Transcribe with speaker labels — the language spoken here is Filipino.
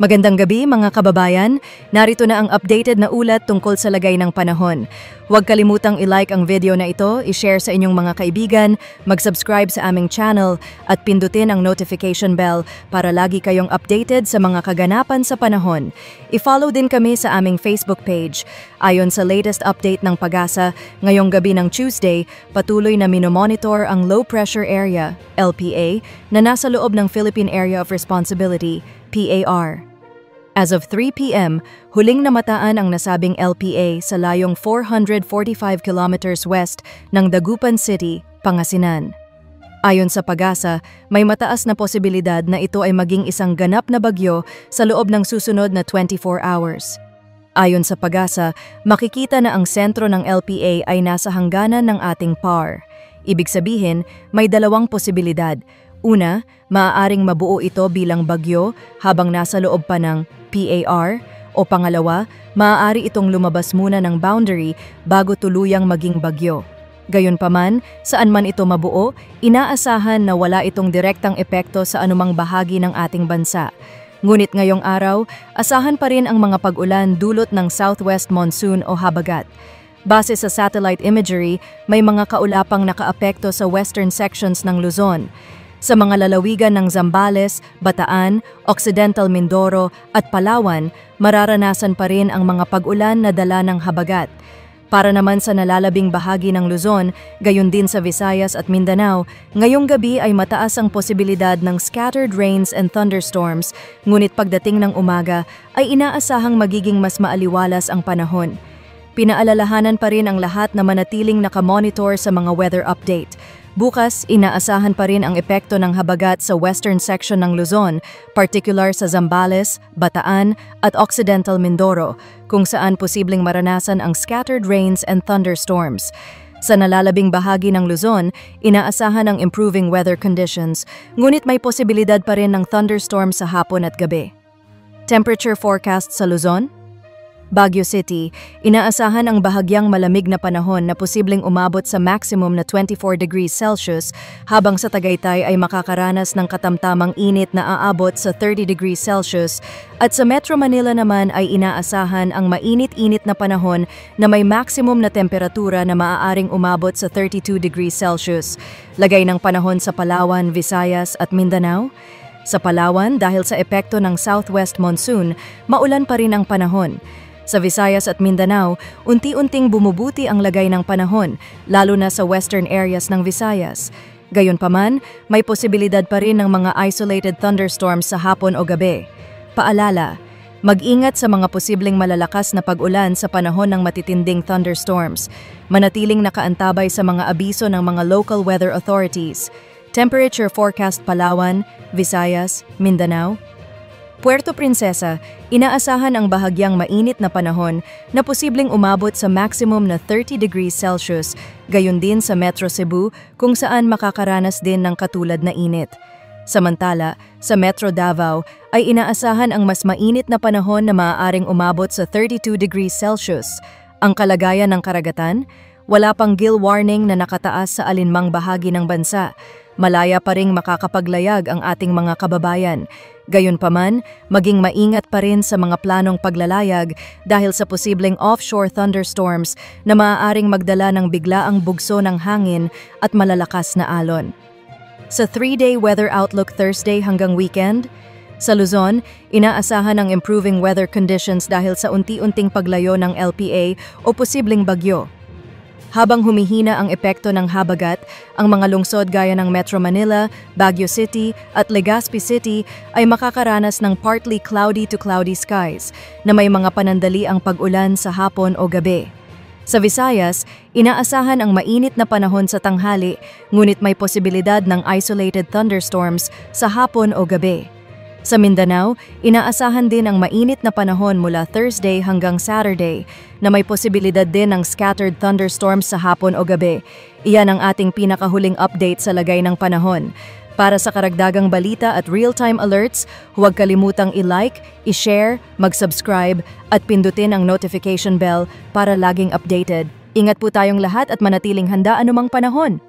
Speaker 1: Magandang gabi mga kababayan, narito na ang updated na ulat tungkol sa lagay ng panahon. Huwag kalimutang i-like ang video na ito, i-share sa inyong mga kaibigan, mag-subscribe sa aming channel at pindutin ang notification bell para lagi kayong updated sa mga kaganapan sa panahon. I-follow din kami sa aming Facebook page. Ayon sa latest update ng PAGASA, ngayong gabi ng Tuesday, patuloy na minomonitor ang low pressure area, LPA, na nasa loob ng Philippine Area of Responsibility, PAR. As of 3 p.m., huling namataan ang nasabing LPA sa layong 445 kilometers west ng Dagupan City, Pangasinan. Ayon sa PAGASA, may mataas na posibilidad na ito ay maging isang ganap na bagyo sa loob ng susunod na 24 hours. Ayon sa PAGASA, makikita na ang sentro ng LPA ay nasa hangganan ng ating PAR. Ibig sabihin, may dalawang posibilidad. Una, maaaring mabuo ito bilang bagyo habang nasa loob pa ng PAR, o pangalawa, maaari itong lumabas muna ng boundary bago tuluyang maging bagyo. Gayunpaman, saan man ito mabuo, inaasahan na wala itong direktang epekto sa anumang bahagi ng ating bansa. Ngunit ngayong araw, asahan pa rin ang mga pag-ulan dulot ng southwest monsoon o habagat. Base sa satellite imagery, may mga kaulapang nakaapekto sa western sections ng Luzon. Sa mga lalawigan ng Zambales, Bataan, Occidental Mindoro at Palawan, mararanasan pa rin ang mga pag-ulan na dala ng habagat. Para naman sa nalalabing bahagi ng Luzon, gayon din sa Visayas at Mindanao, ngayong gabi ay mataas ang posibilidad ng scattered rains and thunderstorms, ngunit pagdating ng umaga ay inaasahang magiging mas maaliwalas ang panahon. Pinaalalahanan pa rin ang lahat na manatiling nakamonitor sa mga weather update. Bukas, inaasahan pa rin ang epekto ng habagat sa western section ng Luzon, particular sa Zambales, Bataan at Occidental Mindoro, kung saan posibleng maranasan ang scattered rains and thunderstorms. Sa nalalabing bahagi ng Luzon, inaasahan ang improving weather conditions, ngunit may posibilidad pa rin ng thunderstorms sa hapon at gabi. Temperature forecast sa Luzon? Baguio City, inaasahan ang bahagyang malamig na panahon na posibleng umabot sa maximum na 24 degrees Celsius, habang sa Tagaytay ay makakaranas ng katamtamang init na aabot sa 30 degrees Celsius, at sa Metro Manila naman ay inaasahan ang mainit-init na panahon na may maximum na temperatura na maaaring umabot sa 32 degrees Celsius. Lagay ng panahon sa Palawan, Visayas at Mindanao? Sa Palawan, dahil sa epekto ng southwest monsoon, maulan pa rin ang panahon. Sa Visayas at Mindanao, unti-unting bumubuti ang lagay ng panahon, lalo na sa western areas ng Visayas. Gayunpaman, may posibilidad pa rin ng mga isolated thunderstorms sa hapon o gabi. Paalala, mag-ingat sa mga posibleng malalakas na pag-ulan sa panahon ng matitinding thunderstorms. Manatiling nakaantabay sa mga abiso ng mga local weather authorities. Temperature forecast Palawan, Visayas, Mindanao. Puerto Princesa, inaasahan ang bahagyang mainit na panahon na posibleng umabot sa maximum na 30 degrees Celsius, gayon din sa Metro Cebu kung saan makakaranas din ng katulad na init. Samantala, sa Metro Davao ay inaasahan ang mas mainit na panahon na maaaring umabot sa 32 degrees Celsius. Ang kalagayan ng karagatan? Wala pang gill warning na nakataas sa alinmang bahagi ng bansa. Malaya pa ring makakapaglayag ang ating mga kababayan. Gayunpaman, maging maingat pa rin sa mga planong paglalayag dahil sa posibleng offshore thunderstorms na maaaring magdala ng biglaang bugso ng hangin at malalakas na alon. Sa 3-day weather outlook Thursday hanggang weekend, sa Luzon, inaasahan ang improving weather conditions dahil sa unti-unting paglayo ng LPA o posibleng bagyo. Habang humihina ang epekto ng habagat, ang mga lungsod gaya ng Metro Manila, Baguio City at Legazpi City ay makakaranas ng partly cloudy to cloudy skies na may mga panandali ang pag-ulan sa hapon o gabi. Sa Visayas, inaasahan ang mainit na panahon sa tanghali, ngunit may posibilidad ng isolated thunderstorms sa hapon o gabi. Sa Mindanao, inaasahan din ang mainit na panahon mula Thursday hanggang Saturday na may posibilidad din ng scattered thunderstorms sa hapon o gabi. Iyan ang ating pinakahuling update sa lagay ng panahon. Para sa karagdagang balita at real-time alerts, huwag kalimutang i-like, i-share, mag-subscribe at pindutin ang notification bell para laging updated. Ingat po tayong lahat at manatiling handa anumang panahon.